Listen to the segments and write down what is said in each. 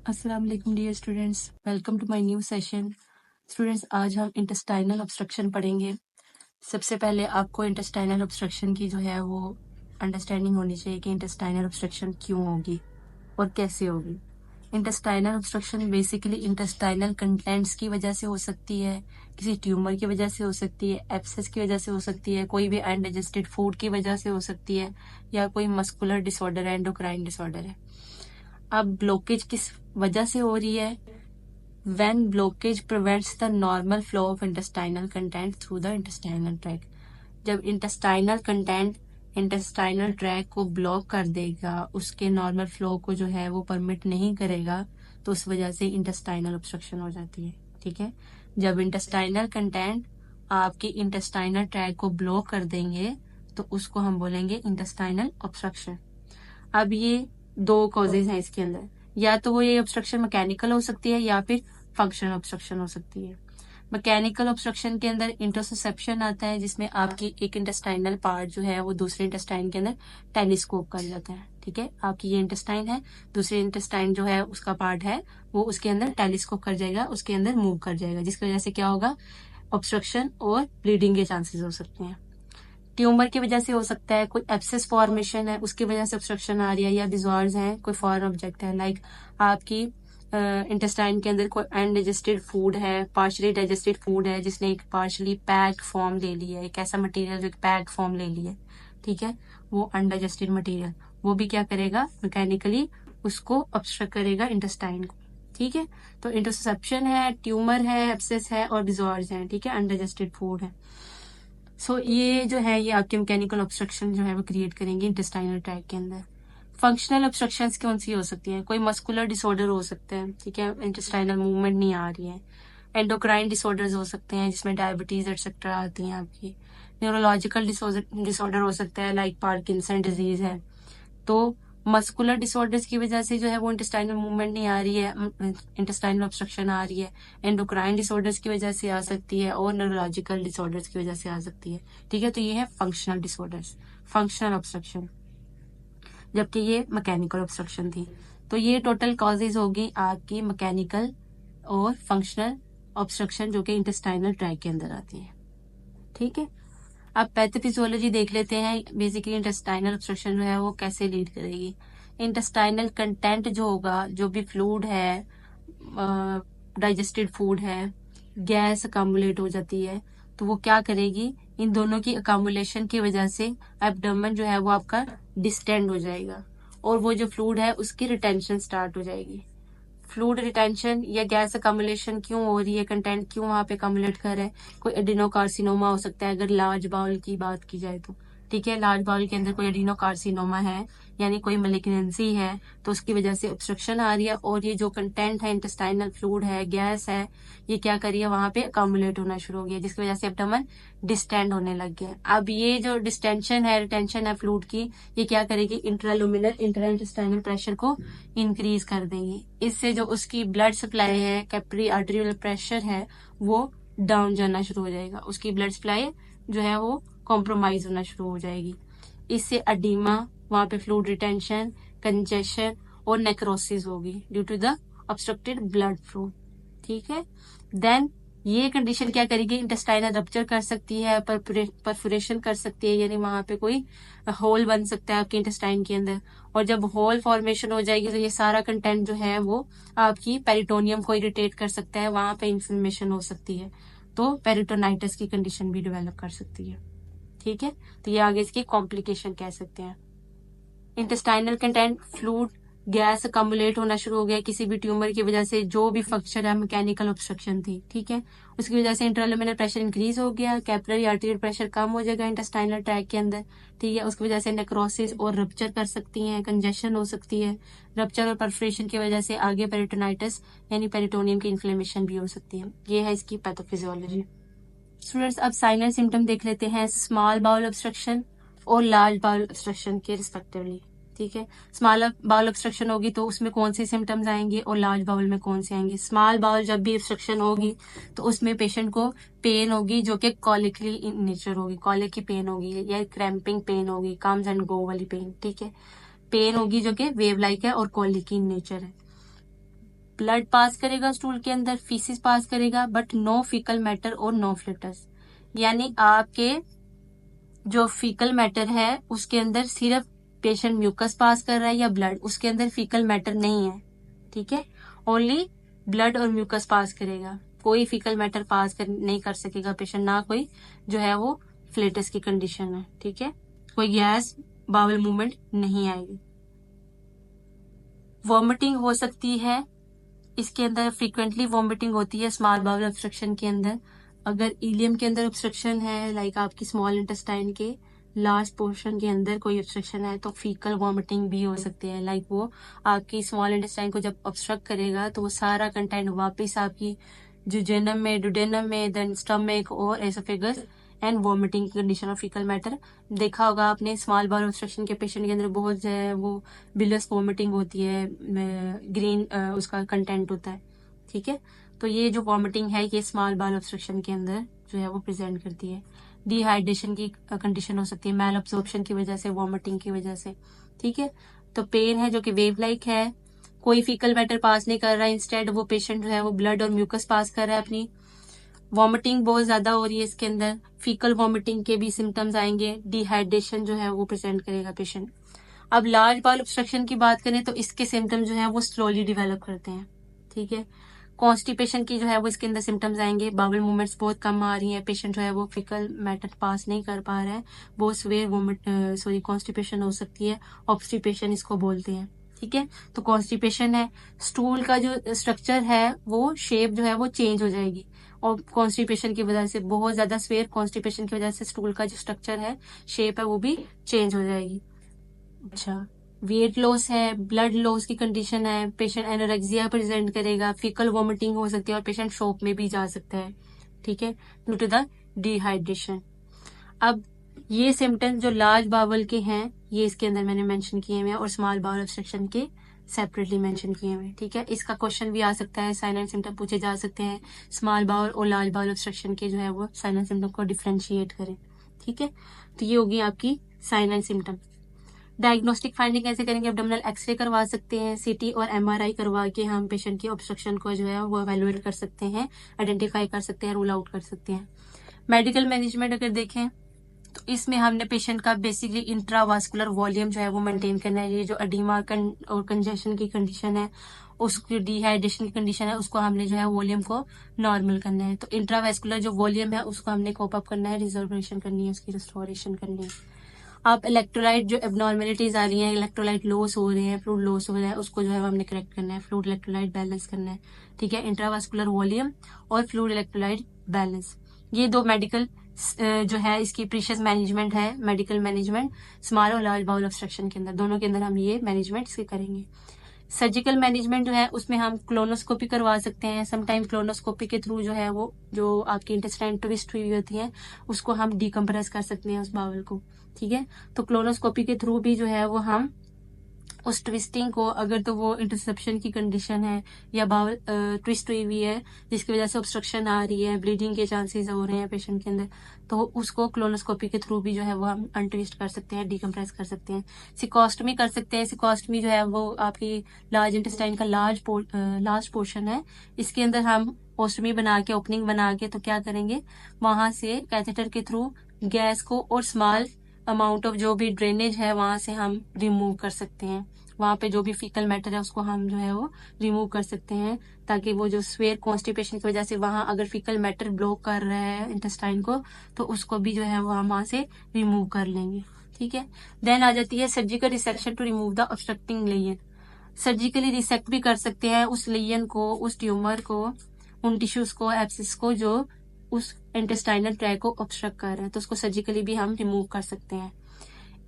अस्सलाम वालेकुम dear students, welcome to my new session. Students, आज हम इंटेस्टाइनल ऑब्स्ट्रक्शन पढ़ेंगे। सबसे पहले आपको इंटेस्टाइनल ऑब्स्ट्रक्शन की जो है वो अंडरस्टैंडिंग होनी चाहिए कि इंटेस्टाइनल ऑब्स्ट्रक्शन क्यों होगी और कैसे होगी। Intestinal obstruction basically intestinal contents की वजह से हो सकती है, किसी ट्यूमर की वजह से हो सकती है, एब्सेस की वजह से हो सकती है, कोई भी अनडाइजेस्टेड फूड की वजह से हो सकती है, या कोई मस्कुलर डिसऑर्डर है, एंडोक्राइन डिसऑर्डर है। अब ब्लॉकेज किस वजह से हो रही है? When blockage prevents the normal flow of intestinal content through the intestinal tract. जब intestinal content intestinal tract को ब्लॉक कर देगा, उसके नॉर्मल फ्लो को जो है वो परमिट नहीं करेगा, तो उस वजह से इंटेस्टाइनल ऑब्स्ट्रक्शन हो जाती है। ठीक है, जब इंटेस्टाइनल कंटेंट आपके इंटेस्टाइनल ट्रैक को ब्लॉक कर देंगे तो उसको हम बोलेंगे इंटेस्टाइनल ऑब्स्ट्रक्शन। अब ये दो कॉजेज हैं इसके अंदर, या तो वो ये ऑब्स्ट्रक्शन मैकेनिकल हो सकती है या फिर फंक्शनल ऑब्स्ट्रक्शन हो सकती है। मैकेनिकल ऑब्स्ट्रक्शन के अंदर इंटरसेप्शन आता है, जिसमें आपकी एक इंटेस्टाइनल पार्ट जो है वो दूसरे इंटेस्टाइन के अंदर टेलीस्कोप कर जाता है। ठीक है, आपकी ये इंटेस्टाइन है, दूसरे इंटेस्टाइन जो है उसका पार्ट है वो उसके अंदर टेलीस्कोप कर जाएगा, उसके अंदर मूव कर जाएगा, जिसकी वजह से क्या होगा, ऑब्स्ट्रक्शन और ब्लीडिंग के चांसेस हो सकते हैं। ट्यूमर की वजह से हो सकता है, कोई एब्सेस फॉर्मेशन है उसकी वजह से ऑब्स्ट्रक्शन आ रही है, या डिजॉर्ड्स हैं, कोई फॉरेन ऑब्जेक्ट है, लाइक आपकी इंटेस्टाइन के अंदर कोई अनडाइजेस्टेड फूड है, पार्शली डाइजेस्टेड फूड है जिसने एक पार्शली पैक फॉर्म ले ली है, एक ऐसा मटेरियल जो एक पैक फॉर्म ले ली है। ठीक है, वो अनडाइजेस्टेड मटेरियल वो भी क्या करेगा, मैकेनिकली उसको ऑब्स्ट्रक्ट करेगा इंटेस्टाइन को। ठीक है, तो इंटरसेप्शन है, ट्यूमर है, एब्सेस है और डिजॉर्ड्स हैं। ठीक है, अनडाइजेस्टेड फूड है। सो ये जो है ये आपके मैकेनिकल ऑब्स्ट्रक्शन जो है वो क्रिएट करेंगे इंटेस्टाइनल ट्रैक्ट के अंदर। फंक्शनल ऑब्स्ट्रक्शंस कौन सी हो सकती हैं? कोई मस्कुलर डिसऑर्डर हो सकता है, ठीक है, इंटेस्टाइनल मूवमेंट नहीं आ रही है। एंडोक्राइन डिसऑर्डर्स हो सकते हैं जिसमें डायबिटीज एक्सेट्रा आती हैं आपकी। न्यूरोलॉजिकल डिसऑर्डर हो सकता है, लाइक पार्किंसन डिजीज है। तो मस्कुलर डिसऑर्डर्स की वजह से जो है वो इंटेस्टाइनल मूवमेंट नहीं आ रही है, इंटेस्टाइनल ऑब्स्ट्रक्शन आ रही है। एंडोक्राइन डिसऑर्डर्स की वजह से आ सकती है और न्यूरोलॉजिकल डिसऑर्डर्स की वजह से आ सकती है। ठीक है, तो ये है फंक्शनल डिसऑर्डर्स, फंक्शनल ऑब्स्ट्रक्शन, जबकि ये मैकेनिकल ऑब्स्ट्रक्शन थी। तो ये टोटल कॉजेज होगी आपकी मैकेनिकल और फंक्शनल ऑब्स्ट्रक्शन जो कि इंटेस्टाइनल ट्रैक्ट के अंदर आती है। ठीक है, अब पैथोफिजियोलॉजी देख लेते हैं। बेसिकली इंटेस्टाइनल ऑब्स्ट्रक्शन जो है वो कैसे लीड करेगी। इंटेस्टाइनल कंटेंट जो होगा, जो भी फ्लूड है, डाइजेस्टेड फूड है, गैस अकामुलेट हो जाती है, तो वो क्या करेगी, इन दोनों की अकामुलेशन की वजह से एब्डोमेन जो है वो आपका डिस्टेंड हो जाएगा और वो जो फ्लूड है उसकी रिटेंशन स्टार्ट हो जाएगी। फ्लूइड रिटेंशन या गैस अकामुलेशन क्यों हो रही है, कंटेंट क्यों वहां पे अकामुलेट कर रहा है? कोई एडिनोकार्सिनोमा हो सकता है अगर लार्ज बाउल की बात की जाए तो। ठीक है, लार्ज बाउल के अंदर कोई एडिनोकार्सिनोमा है, यानी कोई मेलिग्नेंसी है, तो उसकी वजह से ऑब्स्ट्रक्शन आ रही है और ये जो कंटेंट है, इंटेस्टाइनल फ्लूइड है, गैस है, ये क्या कर रही है, वहां पे अकामुलेट होना शुरू हो गया, जिसकी वजह से एब्डोमेन डिस्टेंड होने लग गया। अब ये जो डिस्टेंशन है, रिटेंशन है फ्लूइड की, ये क्या करेगी, इंट्रालुमिनल इंटरइंटेस्टाइनल प्रेशर को इंक्रीज कर देंगी। इससे जो उसकी ब्लड सप्लाई है, कैपिलरी आर्टरियल प्रेशर है, वो डाउन जाना शुरू हो जाएगा, उसकी ब्लड सप्लाई जो है वो कॉम्प्रोमाइज होना शुरू हो जाएगी। इससे अडीमा, वहां पे फ्लूइड रिटेंशन, कंजेशन और नेक्रोसिस होगी due to the obstructed blood flow. ठीक है, देन ये कंडीशन क्या करेगी, इंटेस्टाइनल रप्चर कर सकती है, परफोरेशन कर सकती है, यानी वहां पे कोई होल बन सकता है आपके इंटेस्टाइन के अंदर। और जब होल फॉर्मेशन हो जाएगी तो ये सारा कंटेंट जो है वो आपकी पेरिटोनियम को इरिटेट कर सकता है, वहां पे इन्फ्लेमेशन हो सकती है, तो पेरिटोनाइटिस की कंडीशन भी डेवलप कर सकती है। ठीक है, तो ये आगे इसकी कॉम्प्लिकेशन कह सकते हैं। इंटेस्टाइनल कंटेंट फ्लूइड, गैस अकमुलेट होना शुरू हो गया किसी भी ट्यूमर की वजह से, जो भी फंक्शन है, मैकेनिकल ऑब्स्ट्रक्शन थी, ठीक है, उसकी वजह से इंट्रालुमिनल प्रेशर इंक्रीज हो गया, कैपिलरी आर्टरियल प्रेशर कम हो जाएगा इंटेस्टाइनल ट्रैक के अंदर। ठीक है, उसकी वजह से नेक्रोसिस और रप्चर कर सकती हैं, कंजेशन हो सकती है, रप्चर और परफोरेशन की वजह से आगे पेरिटोनाइटिस यानी पेरिटोनियम की इन्फ्लेमेशन भी हो सकती है। ये है इसकी पैथोफिजियोलॉजी। स्टूडेंट्स, अब साइनल सिम्टम देख लेते हैं, स्मॉल बाउल ऑब्स्ट्रक्शन और लार्ज बाउल ऑब्स्ट्रक्शन के रिस्पेक्टिवली। ठीक है, स्मॉल बाउल ऑब्स्ट्रक्शन होगी तो उसमें कौन से सिम्टम्स आएंगे और लार्ज बाउल में कौन से आएंगे। स्मॉल बाउल जब भी ऑब्स्ट्रक्शन होगी तो उसमें पेशेंट को पेन होगी जो कि कॉलिकली इन नेचर होगी, कॉलिक की पेन होगी या क्रैम्पिंग पेन होगी, कम्स एंड गो वाली पेन। ठीक है, पेन होगी जो कि वेव लाइक है और कॉलिक की इन नेचर है। ब्लड पास करेगा स्टूल के अंदर, फीसिस पास करेगा, बट नो फीकल मैटर और नो फ्लूइड्स। यानी आपके जो फीकल मैटर है उसके अंदर सिर्फ पेशेंट म्यूकस पास कर रहा है या ब्लड, उसके अंदर फीकल मैटर नहीं है। ठीक है, ओनली ब्लड और म्यूकस पास करेगा, कोई फीकल मैटर पास नहीं कर सकेगा पेशेंट, ना कोई जो है वो फ्लेटस की कंडीशन है। ठीक है, कोई गैस बाउल मूवमेंट नहीं आएगी। वॉमिटिंग हो सकती है, इसके अंदर फ्रीक्वेंटली वॉमिटिंग होती है स्मॉल बाउल ऑब्स्ट्रक्शन के अंदर। अगर इलियम के अंदर ऑब्स्ट्रक्शन है, लाइक आपकी स्मॉल इंटेस्टाइन के लास्ट पोर्शन के अंदर कोई ऑब्स्ट्रक्शन है, तो फीकल वॉमिटिंग भी हो सकती है। लाइक वो आपकी स्मॉल इंटेस्टाइन को जब ऑब्स्ट्रक्ट करेगा तो वो सारा कंटेंट वापस आपकी जुजेनम में, डुडेनम में, देन स्टमक और एसोफेगस एंड वॉमिटिंग की कंडीशन ऑफ फीकल मैटर। देखा होगा आपने स्मॉल बाउल ऑब्स्ट्रक्शन के पेशेंट के अंदर बहुत जो है वो बिलस वॉमिटिंग होती है, ग्रीन उसका कंटेंट होता है। ठीक है, तो ये जो वॉमिटिंग है ये स्मॉल बाउल ऑब्स्ट्रक्शन के अंदर जो है वो प्रेजेंट करती है। डिहाइड्रेशन की कंडीशन हो सकती है, मैल अब्सॉर्प्शन की वजह से, वॉमिटिंग की वजह से। ठीक है, तो पेन है जो कि वेव लाइक है, कोई फीकल मैटर पास नहीं कर रहा है, इंस्टेड वो पेशेंट जो है वो ब्लड और म्यूकस पास कर रहा है अपनी। वॉमिटिंग बहुत ज्यादा हो रही है इसके अंदर, फीकल वॉमिटिंग के भी सिम्टम्स आएंगे, डिहाइड्रेशन जो है वो प्रेजेंट करेगा पेशेंट। अब लार्ज बाउल ऑब्स्ट्रक्शन की बात करें तो इसके सिम्टम्स जो है वो स्लोली डिवेलप करते हैं। ठीक है, कॉन्स्टिपेशन की जो है वो इसके अंदर सिम्टम्स आएंगे, बाउल मूवमेंट्स बहुत कम आ रही है, पेशेंट जो है वो फीकल मैटर पास नहीं कर पा रहा है, बहुत स्वेयर वोमिट कॉन्स्टिपेशन हो सकती है, ऑब्स्टिपेशन इसको बोलते हैं। ठीक है, तो कॉन्स्टिपेशन है, स्टूल का जो स्ट्रक्चर है वो शेप जो है वो चेंज हो जाएगी, और कॉन्स्टिपेशन की वजह से, बहुत ज्यादा स्वेयर कॉन्स्टिपेशन की वजह से स्टूल का जो स्ट्रक्चर है, शेप है, वो भी चेंज हो जाएगी। अच्छा, वेट लॉस है, ब्लड लॉस की कंडीशन है, पेशेंट एनोरेक्सिया प्रेजेंट करेगा, फीकल वॉमिटिंग हो सकती है और पेशेंट शॉक में भी जा सकता है। ठीक है, ड्यू टू द डिहाइड्रेशन। अब ये सिम्टम्स जो लार्ज बाउल के हैं ये इसके अंदर मैंने मेंशन किए हुए हैं, और स्मॉल बाउल ऑब्स्ट्रक्शन के सेपरेटली मेंशन किए हुए हैं। ठीक है, इसका क्वेश्चन भी आ सकता है, साइन एंड सिम्टम पूछे जा सकते हैं, स्मॉल बाउल और लार्ज बाउल ऑब्स्ट्रक्शन के जो है वो साइन एंड सिम्टम को डिफ्रेंशिएट करें। ठीक है, तो ये होगी आपकी sign and symptom. Diagnostic finding कैसे करेंगे, एब्डोमिनल एक्सरे करवा सकते हैं, सीटी और एमआरआई करवा के हम पेशेंट की ऑब्स्ट्रक्शन को जो है वो एवेलुएट कर सकते हैं, आइडेंटिफाई कर सकते हैं, रूल आउट कर सकते हैं। मेडिकल मैनेजमेंट अगर देखें तो इसमें हमने पेशेंट का बेसिकली इंट्रावास्कुलर वॉल्यूम जो है वो मेंटेन करना है। ये जो एडिमा और कंजेशन की कंडीशन है, उसकी डिहाइड्रेशन की कंडीशन है, उसको हमने जो है वॉल्यूम को नॉर्मल करना है। तो इंट्रावास्कुलर जो वॉल्यूम है उसको हमने कोप अप करना है, रिजर्वेशन करनी है, उसकी रिस्टोरेशन करनी है। आप इलेक्ट्रोलाइट जो एबनॉर्मेलिटीज आ रही हैं, इलेक्ट्रोलाइट लॉस हो रहे हैं, फ्लूइड लॉस हो रहा है, उसको जो है हमने करेक्ट करना है, फ्लूइड इलेक्ट्रोलाइट बैलेंस करना है। ठीक है, इंट्रावास्कुलर वॉल्यूम और फ्लूइड इलेक्ट्रोलाइट बैलेंस, ये दो मेडिकल जो है इसकी प्रीशियस मैनेजमेंट है, मेडिकल मैनेजमेंट स्मॉल और लार्ज बाउल ऑब्स्ट्रक्शन के अंदर, दोनों के अंदर हम ये मैनेजमेंट से करेंगे। सर्जिकल मैनेजमेंट जो है उसमें हम क्लोनोस्कोपी करवा सकते हैं, समटाइम क्लोनोस्कोपी के थ्रू जो है वो जो आपकी इंटेस्टाइन ट्विस्ट हुई होती है उसको हम डिकम्प्रेस कर सकते हैं उस बाउल को। ठीक है, तो क्लोनोस्कोपी के थ्रू भी जो है वो हम उस ट्विस्टिंग को, अगर तो वो इंटरसेप्शन की कंडीशन है या बाउल ट्विस्ट हुई हुई है जिसकी वजह से ऑब्स्ट्रक्शन आ रही है, ब्लीडिंग के चांसेस हो रहे हैं पेशेंट के अंदर, तो उसको क्लोनोस्कोपी के थ्रू भी जो है वो हम अनट्विस्ट कर सकते हैं, डिकम्प्रेस कर सकते हैं। सिकोस्टमी कर सकते हैं, सिकोस्टमी जो है वो आपकी लार्ज इंटेस्टाइन का लास्ट पोर्शन है, इसके अंदर हम ओस्टमी बना के, ओपनिंग बना के, तो क्या करेंगे वहां से कैथेटर के थ्रू गैस को और स्मॉल अमाउंट ऑफ जो भी ड्रेनेज है वहां से हम रिमूव कर सकते हैं, वहां पे जो भी फीकल मैटर है उसको हम जो है वो रिमूव कर सकते हैं, ताकि वो जो स्वेयर कॉन्स्टिपेशन की वजह से वहां अगर फीकल मैटर ब्लॉक कर रहा है इंटेस्टाइन को तो उसको भी जो है वो हम वहां से रिमूव कर लेंगे। ठीक है, देन आ जाती है surgical resection to remove the obstructing layer. Surgically resect भी कर सकते हैं उस लेयन को, उस ट्यूमर को, उन टिश्यूज को, एब्सिस को जो उस इंटेस्टाइनल ट्रैक को ऑब्स्ट्रक्ट कर रहे हैं, तो उसको सर्जिकली भी हम रिमूव कर सकते हैं।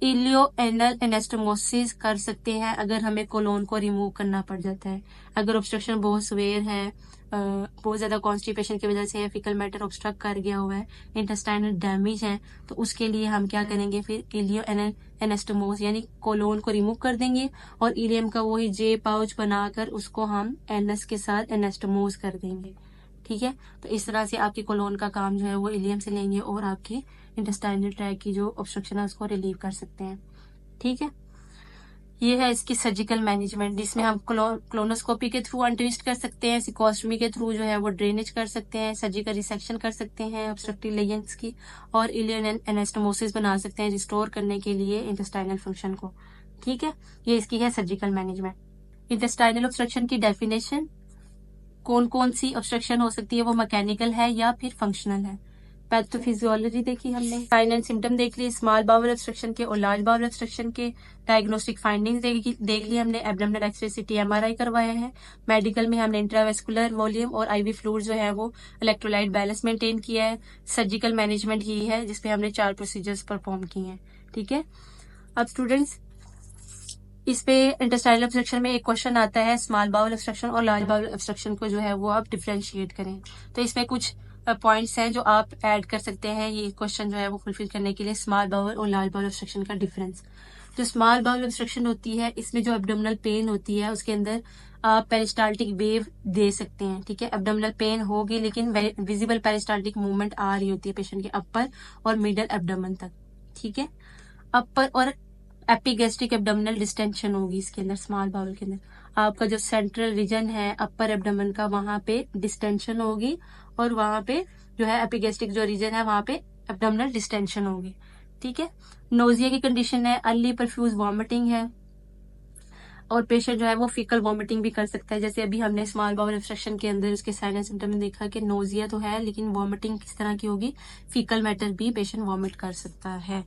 इलियो एनल एनेस्टोमोसिस कर सकते हैं अगर हमें कोलोन को रिमूव करना पड़ जाता है, अगर ऑब्स्ट्रक्शन बहुत स्वेयर है, बहुत ज्यादा कॉन्स्टिपेशन की वजह से फीकल मैटर ऑब्स्ट्रक्ट कर गया हुआ है, इंटेस्टाइनल डैमेज है, तो उसके लिए हम क्या करेंगे, फिर इलियो एनल एनेस्टोमोस यानी कोलोन को रिमूव कर देंगे और इलियम का वही जे पाउच बनाकर उसको हम एनस के साथ एनेस्टोमोस कर देंगे। ठीक है, तो इस तरह से आपकी कोलोन का काम जो है वो इलियम से लेंगे और आपकी इंटेस्टाइनल ट्रैक की जो ऑब्स्ट्रक्शन है उसको रिलीव कर सकते हैं। ठीक है, ये है इसकी सर्जिकल मैनेजमेंट, जिसमें हम क्लोनोस्कोपी के थ्रू अनट्विस्ट कर सकते हैं, सिकोस्टमी के थ्रू जो है वो ड्रेनेज कर सकते हैं, सर्जिकल रिसेक्शन कर सकते हैं ऑब्स्ट्रक्टिव लेजेंट्स की, और इलियन एनास्टोमोसिस बना सकते हैं रिस्टोर करने के लिए इंटेस्टाइनल फंक्शन को। ठीक है, ये इसकी है सर्जिकल मैनेजमेंट। इंटेस्टाइनल ऑब्स्ट्रक्शन की डेफिनेशन, कौन कौन सी ऑब्स्ट्रक्शन हो सकती है, वो मैकेनिकल है या फिर फंक्शनल है। पैथोफिजियोलॉजी देखी हमने, साइन एंड सिम्टम देख लिए स्मॉल बाउल ऑब्स्ट्रक्शन के और लार्ज बाउल ऑब्स्ट्रक्शन के, डायग्नोस्टिक फाइंडिंग्स देख ली हमने, एब्डोमिनल एक्सरे सिटी एमआरआई करवाया है। मेडिकल में हमने इंट्रावेस्कुलर वॉल्यूम और आईवी फ्लूइड जो है वो इलेक्ट्रोलाइट बैलेंस मेंटेन किया है। सर्जिकल मैनेजमेंट यही है जिसपे हमने 4 प्रोसीजर्स परफॉर्म किए हैं। ठीक है, अब स्टूडेंट्स इस पे इंटेस्टाइनल ऑब्स्ट्रक्शन में एक क्वेश्चन आता है, स्मॉल बाउल ऑब्स्ट्रक्शन और लार्ज बाउल ऑब्स्ट्रक्शन को जो है वो आप डिफरेंशिएट करें। तो इसमें कुछ पॉइंट्स हैं जो आप ऐड कर सकते हैं ये क्वेश्चन जो है वो फुलफिल करने के लिए, स्मॉल बाउल और लार्ज बाउल ऑब्स्ट्रक्शन का डिफरेंस। जो स्मॉल बाउल ऑब्स्ट्रक्शन होती है इसमें जो एब्डोमिनल पेन होती है उसके अंदर आप पेरिस्टाल्टिक वेव दे सकते हैं। ठीक है, एब्डोमिनल पेन होगी लेकिन विजिबल पेरिस्टाल्टिक मूवमेंट आ रही होती है पेशेंट के अपर और मिडल एब्डोमेन तक। ठीक है, अपर और एपिगैस्ट्रिक एब्डोमिनल डिस्टेंशन होगी इसके अंदर, स्मॉल बाउल के अंदर आपका जो सेंट्रल रीजन है अपर एब्डोमेन का वहां पे डिस्टेंशन होगी, और वहां पे जो है एपिगैस्ट्रिक जो रीजन है वहां पे एब्डोमिनल डिस्टेंशन होगी। ठीक है, नोजिया की कंडीशन है, अर्ली परफ्यूज वॉमिटिंग है, और पेशेंट जो है वो फीकल वॉमिटिंग भी कर सकता है। जैसे अभी हमने स्मॉल बाउल ऑब्स्ट्रक्शन के अंदर उसके साइन एंड सिम्टम में देखा कि नोजिया तो है लेकिन वॉमिटिंग किस तरह की होगी, फीकल मैटर भी पेशेंट वॉमिट कर सकता है।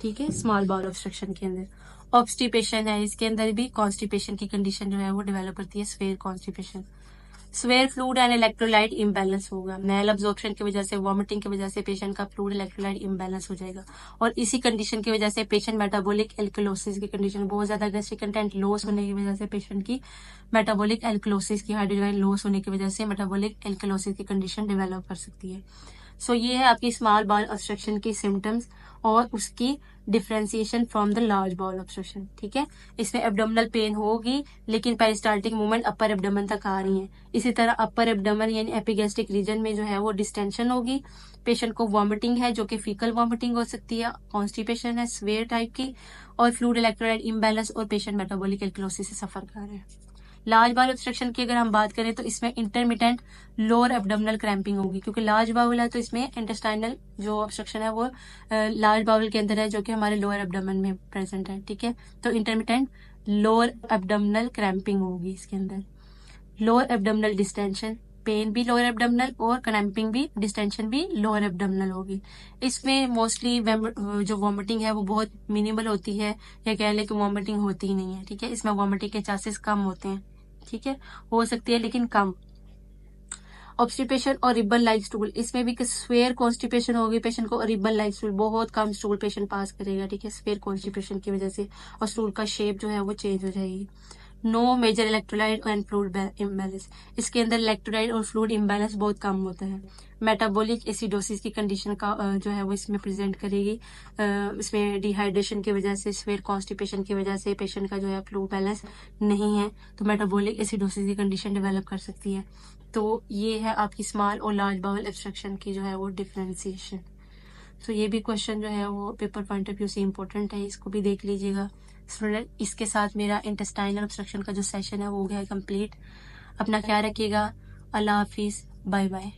ठीक है, स्मॉल बाउल ऑब्स्ट्रक्शन के अंदर ऑब्स्टिपेशन है, इसके अंदर भी कॉन्स्टिपेशन की कंडीशन जो है वो डेवलप करती है, swear constipation. Swear fluid and electrolyte imbalance होगा, मैल अब्जॉर्प्शन की वजह से, वॉमिटिंग की वजह से पेशेंट का फ्लूइड इलेक्ट्रोलाइट इम्बैलेंस हो जाएगा, और इसी कंडीशन की वजह से पेशेंट मेटाबॉलिक एल्कलोसिस की कंडीशन, बहुत ज्यादा गैस्ट्रिक कंटेंट लॉस होने की वजह से पेशेंट की मेटाबॉलिक एल्कलोसिस की, हाइड्रोजन लॉस होने की वजह से मेटाबॉलिक एल्कलोसिस की कंडीशन डेवलप कर सकती है। सो ये है आपकी स्मॉल बाउल ऑब्स्ट्रक्शन की सिम्टम्स और उसकी differentiation from the large bowel obstruction. ठीक है, इसमें एब्डोमिनल पेन होगी लेकिन पेरिस्टाल्टिक मूवमेंट अपर एब्डोमेन तक आ रही है। इसी तरह अपर एब्डोमेन यानी एपिगैस्ट्रिक रीजन में जो है वो डिस्टेंशन होगी, पेशेंट को वॉमिटिंग है जो कि फीकल वॉमिटिंग हो सकती है, कॉन्स्टिपेशन है स्वेयर टाइप की, और फ्लूइड इलेक्ट्रोलाइट इम्बैलेंस, और पेशेंट मेटाबॉलिक एल्कलोसिस से सफर कर रहे हैं। लार्ज बाउल ऑब्स्ट्रक्शन की अगर हम बात करें तो इसमें इंटरमिटेंट लोअर एब्डोमिनल क्रैम्पिंग होगी, क्योंकि लार्ज बाउल है तो इसमें इंटेस्टाइनल जो ऑब्स्ट्रक्शन है वो लार्ज बाउल के अंदर है जो कि हमारे लोअर एब्डोमेन में प्रेजेंट है। ठीक है, तो इंटरमिटेंट लोअर एब्डोमिनल क्रैम्पिंग होगी इसके अंदर, लोअर एब्डोमिनल डिस्टेंशन, पेन भी लोअर एब्डोमिनल और क्रैम्पिंग भी, डिस्टेंशन भी लोअर एब्डोमिनल होगी। इसमें मोस्टली जो वॉमिटिंग है वो बहुत मिनिमल होती है, या कह लें कि वॉमिटिंग होती ही नहीं है। ठीक है, इसमें वॉमिटिंग के चांसेस कम होते हैं। ठीक है, हो सकती है लेकिन कम। ऑब्स्टिपेशन और रिबन लाइक स्टूल, इसमें भी स्वेयर कॉन्स्टिपेशन होगी पेशेंट को, और रिबन लाइक स्टूल बहुत कम स्टूल पेशेंट पास करेगा। ठीक है, स्वेयर कॉन्स्टिपेशन की वजह से, और स्टूल का शेप जो है वो चेंज हो जाएगी। No major electrolyte and fluid imbalance, इसके अंदर इलेक्ट्रोलाइट और फ्लूइड इम्बैलेंस बहुत कम होता है। मेटाबॉलिक एसिडोसिस की कंडीशन का जो है वो इसमें प्रेजेंट करेगी, इसमें डिहाइड्रेशन की वजह से, स्वेयर कॉन्स्टिपेशन की वजह से पेशेंट का जो है फ्लूइड बैलेंस नहीं है, तो मेटाबॉलिक एसिडोसिस की कंडीशन डेवलप कर सकती है। तो ये है आपकी स्मॉल और लार्ज बाउल ऑब्स्ट्रक्शन की जो है वो डिफ्रेंसिएशन। तो ये भी क्वेश्चन जो है वो पेपर पॉइंट ऑफ व्यू से इम्पोर्टेंट है, इसको भी देख लीजिएगा स्टूडेंट। इसके साथ मेरा इंटेस्टाइनल ऑब्स्ट्रक्शन का जो सेशन है वो हो गया है कंप्लीट। अपना ख्याल रखिएगा, अल्लाह हाफिज, बाय बाय।